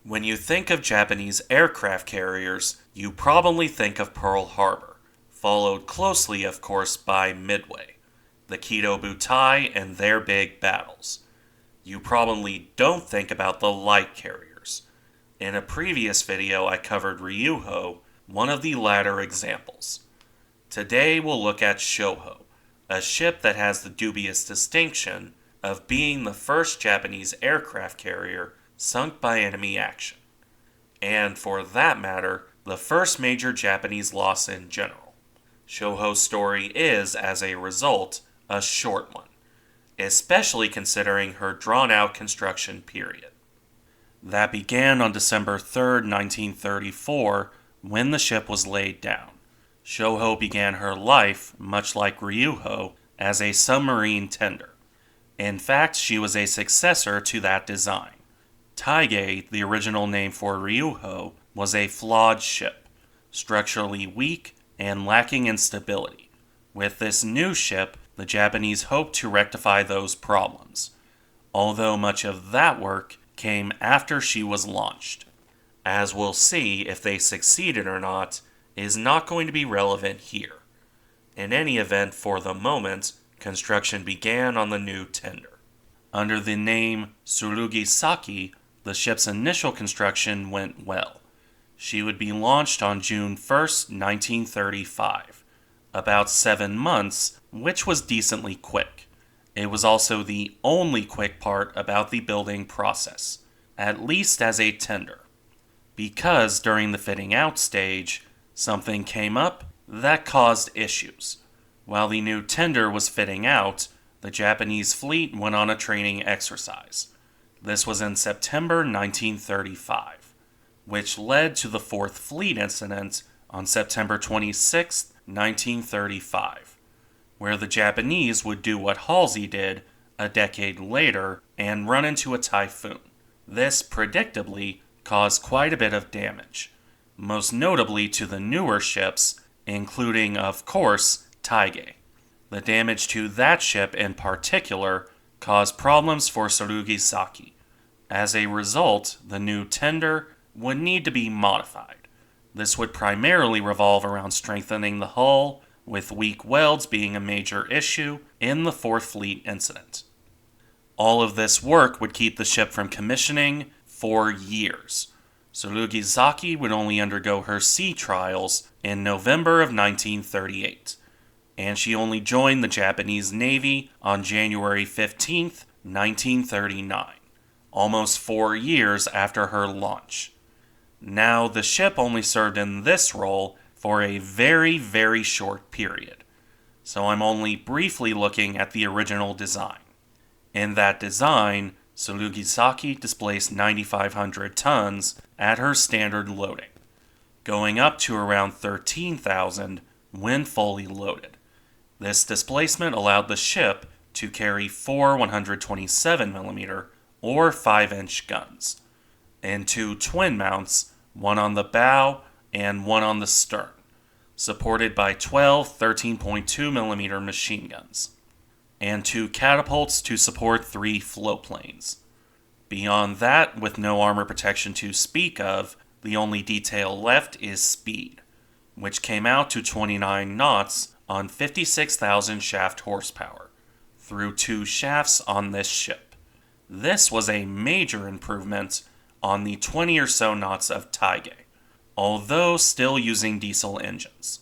When you think of Japanese aircraft carriers, you probably think of Pearl Harbor, followed closely, of course, by Midway, the Kido Butai, and their big battles. You probably don't think about the light carriers. In a previous video, I covered Ryuho, one of the latter examples. Today, we'll look at Shoho, a ship that has the dubious distinction of being the first Japanese aircraft carrier sunk by enemy action, and for that matter, the first major Japanese loss in general. Shoho's story is, as a result, a short one, especially considering her drawn-out construction period. That began on December 3, 1934, when the ship was laid down. Shoho began her life, much like Ryuho, as a submarine tender. In fact, she was a successor to that design. Taige, the original name for Ryuho, was a flawed ship, structurally weak and lacking in stability. With this new ship, the Japanese hoped to rectify those problems, although much of that work came after she was launched. As we'll see, if they succeeded or not is not going to be relevant here. In any event, for the moment, construction began on the new tender. Under the name Tsurugi-saki, the ship's initial construction went well. She would be launched on June 1st, 1935, about 7 months, which was decently quick. It was also the only quick part about the building process, at least as a tender, because during the fitting out stage, something came up that caused issues. While the new tender was fitting out, the Japanese fleet went on a training exercise. This was in September 1935, which led to the Fourth Fleet incident on September 26, 1935, where the Japanese would do what Halsey did a decade later and run into a typhoon. This, predictably, caused quite a bit of damage, most notably to the newer ships, including, of course, Taige. The damage to that ship in particular caused problems for Tsurugi-saki. As a result, the new tender would need to be modified. This would primarily revolve around strengthening the hull, with weak welds being a major issue in the Fourth Fleet incident. All of this work would keep the ship from commissioning for years. Tsurugi-saki would only undergo her sea trials in November of 1938. And she only joined the Japanese Navy on January 15, 1939, almost 4 years after her launch. Now, the ship only served in this role for a very, very short period, so I'm only briefly looking at the original design. In that design, Tsurugi-saki displaced 9,500 tons at her standard loading, going up to around 13,000 when fully loaded. This displacement allowed the ship to carry 4 127mm or 5-inch guns, and 2 twin mounts, one on the bow and one on the stern, supported by 12 13.2mm machine guns, and 2 catapults to support 3 floatplanes. Beyond that, with no armor protection to speak of, the only detail left is speed, which came out to 29 knots on 56,000 shaft horsepower, through 2 shafts on this ship. This was a major improvement on the 20 or so knots of Taige, although still using diesel engines.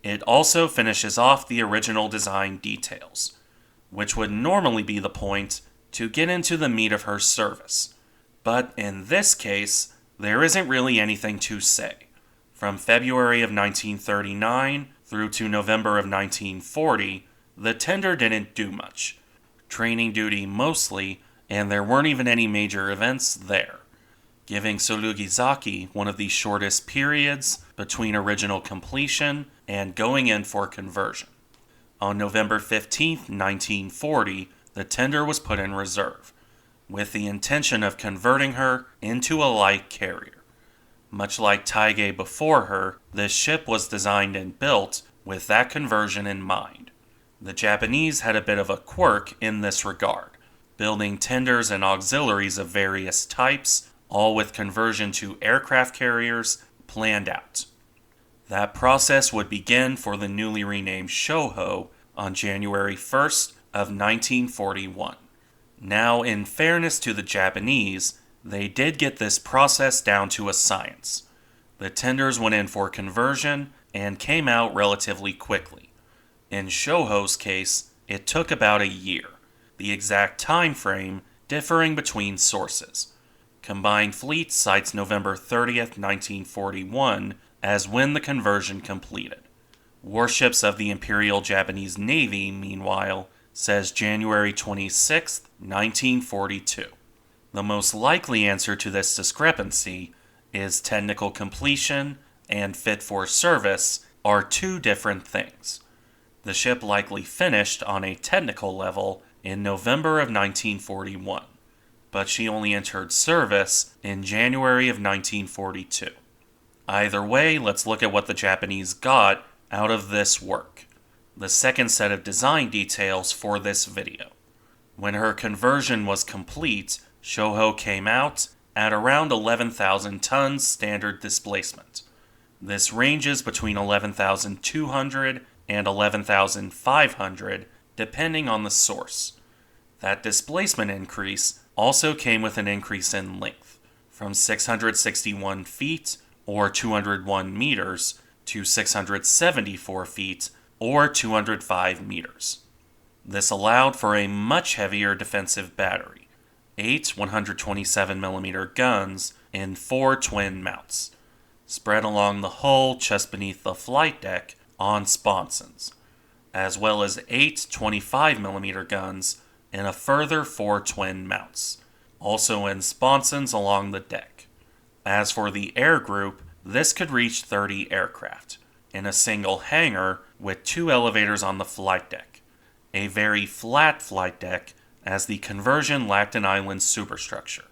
It also finishes off the original design details, which would normally be the point to get into the meat of her service. But in this case, there isn't really anything to say. From February of 1939 through to November of 1940, the tender didn't do much. Training duty mostly, and there weren't even any major events there, giving Tsurugi-saki one of the shortest periods between original completion and going in for conversion. On November 15, 1940, the tender was put in reserve, with the intention of converting her into a light carrier. Much like Taige before her, this ship was designed and built with that conversion in mind. The Japanese had a bit of a quirk in this regard, building tenders and auxiliaries of various types all with conversion to aircraft carriers planned out. That process would begin for the newly renamed Shoho on January 1st of 1941. Now, in fairness to the Japanese, they did get this process down to a science. The tenders went in for conversion and came out relatively quickly. In Shoho's case, it took about a year, the exact time frame differing between sources. Combined Fleet cites November 30th, 1941 as when the conversion completed. Warships of the Imperial Japanese Navy, meanwhile, says January 26, 1942. The most likely answer to this discrepancy is technical completion and fit for service are two different things. The ship likely finished on a technical level in November of 1941, but she only entered service in January of 1942. Either way, let's look at what the Japanese got out of this work. The second set of design details for this video. When her conversion was complete, Shoho came out at around 11,000 tons standard displacement. This ranges between 11,200 and 11,500 depending on the source. That displacement increase also came with an increase in length, from 661 feet or 201 meters to 674 feet or 205 meters. This allowed for a much heavier defensive battery, 8 127mm guns in 4 twin mounts, spread along the hull just beneath the flight deck on sponsons, as well as 8 25mm guns in a further 4 twin mounts, also in sponsons along the deck. As for the air group, this could reach 30 aircraft, in a single hangar with 2 elevators on the flight deck, a very flat flight deck as the conversion lacked an island superstructure,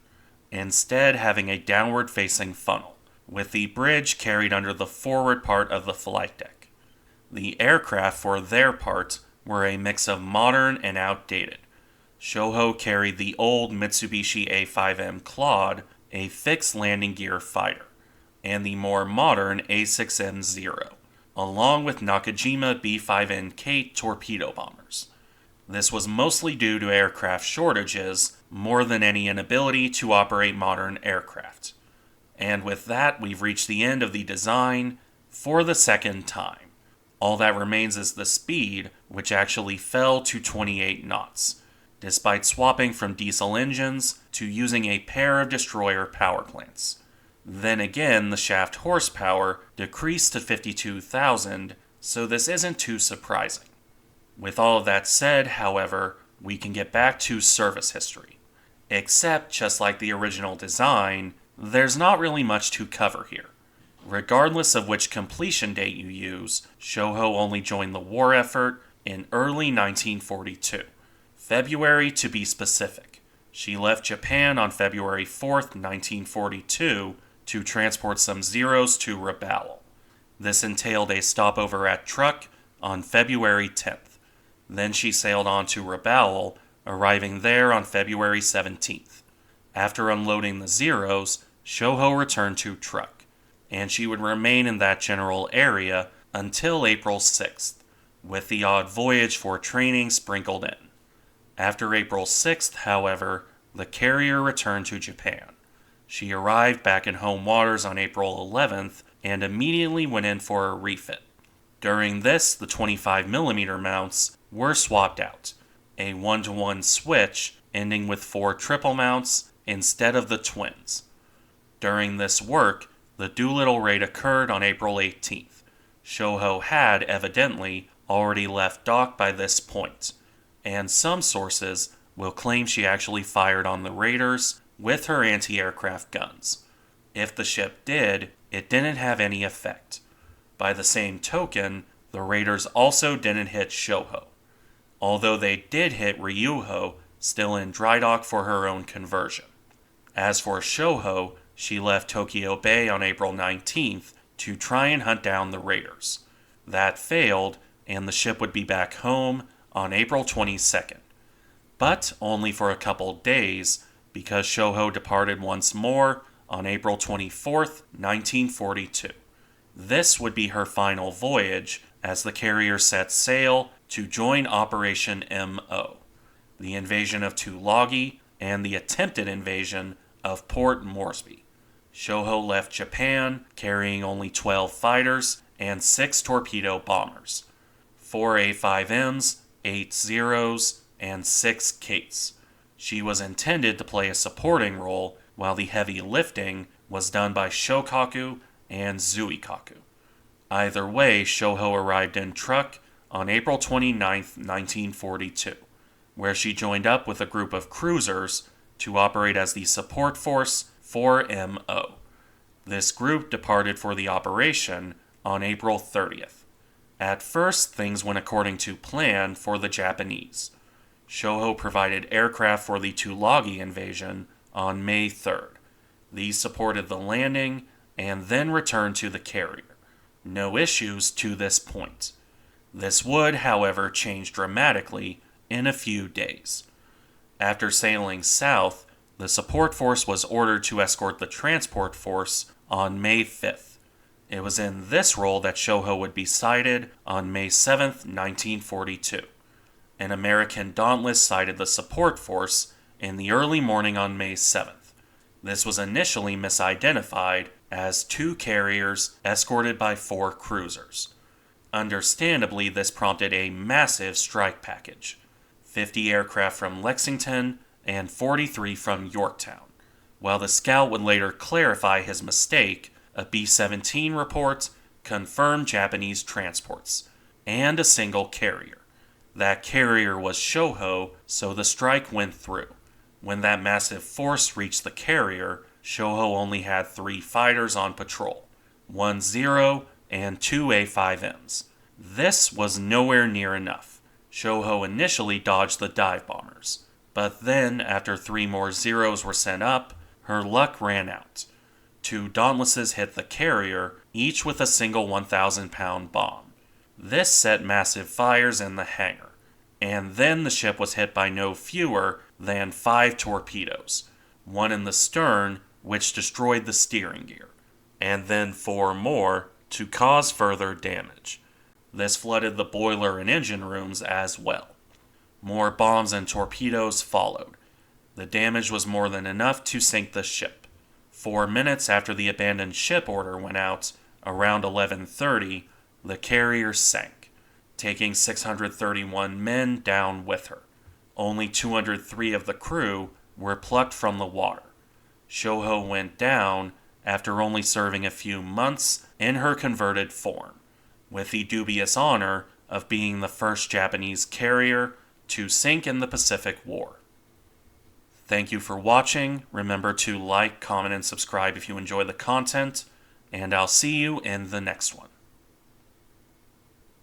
instead having a downward-facing funnel, with the bridge carried under the forward part of the flight deck. The aircraft, for their part, were a mix of modern and outdated. Shoho carried the old Mitsubishi A5M Claude, a fixed landing gear fighter, and the more modern A6M0, along with Nakajima B5N-K torpedo bombers. This was mostly due to aircraft shortages, more than any inability to operate modern aircraft. And with that, we've reached the end of the design for the second time. All that remains is the speed, which actually fell to 28 knots, despite swapping from diesel engines to using a pair of destroyer power plants. Then again, the shaft horsepower decreased to 52,000, so this isn't too surprising. With all of that said, however, we can get back to service history. Except, just like the original design, there's not really much to cover here. Regardless of which completion date you use, Shoho only joined the war effort in early 1942. February to be specific. She left Japan on February 4th, 1942 to transport some Zeros to Rabaul. This entailed a stopover at Truk on February 10th. Then she sailed on to Rabaul, arriving there on February 17th. After unloading the Zeros, Shoho returned to Truk, and she would remain in that general area until April 6th, with the odd voyage for training sprinkled in. After April 6th, however, the carrier returned to Japan. She arrived back in home waters on April 11th and immediately went in for a refit. During this, the 25mm mounts were swapped out, a 1-to-1 switch ending with 4 triple mounts instead of the twins. During this work, the Doolittle raid occurred on April 18th. Shoho had, evidently, already left dock by this point, and some sources will claim she actually fired on the raiders with her anti-aircraft guns. If the ship did, it didn't have any effect. By the same token, the raiders also didn't hit Shoho, although they did hit Ryuho, still in dry dock for her own conversion. As for Shoho, she left Tokyo Bay on April 19th to try and hunt down the raiders. That failed, and the ship would be back home on April 22nd. But only for a couple days, because Shoho departed once more on April 24th, 1942. This would be her final voyage as the carrier set sail to join Operation MO, the invasion of Tulagi and the attempted invasion of Port Moresby. Shoho left Japan carrying only 12 fighters and 6 torpedo bombers, 4 A5Ms, 8 Zeros, and 6 Kates. She was intended to play a supporting role, while the heavy lifting was done by Shokaku and Zuikaku. Either way, Shoho arrived in Truk on April 29, 1942, where she joined up with a group of cruisers to operate as the support force for MO. This group departed for the operation on April 30th. At first, things went according to plan for the Japanese. Shoho provided aircraft for the Tulagi invasion on May 3rd. These supported the landing and then returned to the carrier. No issues to this point. This would, however, change dramatically in a few days. After sailing south, the support force was ordered to escort the transport force on May 5th. It was in this role that Shoho would be sighted on May 7th, 1942. An American Dauntless sighted the support force in the early morning on May 7th. This was initially misidentified as 2 carriers escorted by 4 cruisers. Understandably, this prompted a massive strike package: 50 aircraft from Lexington and 43 from Yorktown. While the scout would later clarify his mistake, a B-17 report confirmed Japanese transports and a single carrier. That carrier was Shoho, so the strike went through. When that massive force reached the carrier, Shoho only had 3 fighters on patrol, 1 Zero and 2 A5Ms. This was nowhere near enough. Shoho initially dodged the dive bombers, but then, after 3 more Zeros were sent up, her luck ran out. 2 Dauntlesses hit the carrier, each with a single 1,000-pound bomb. This set massive fires in the hangar, and then the ship was hit by no fewer than 5 torpedoes, 1 in the stern, which destroyed the steering gear, and then 4 more to cause further damage. This flooded the boiler and engine rooms as well. More bombs and torpedoes followed. The damage was more than enough to sink the ship. 4 minutes after the abandoned ship order went out, around 11:30, the carrier sank, taking 631 men down with her. Only 203 of the crew were plucked from the water. Shoho went down after only serving a few months in her converted form, with the dubious honor of being the first Japanese carrier to sink in the Pacific War. Thank you for watching. Remember to like, comment, and subscribe if you enjoy the content, and I'll see you in the next one.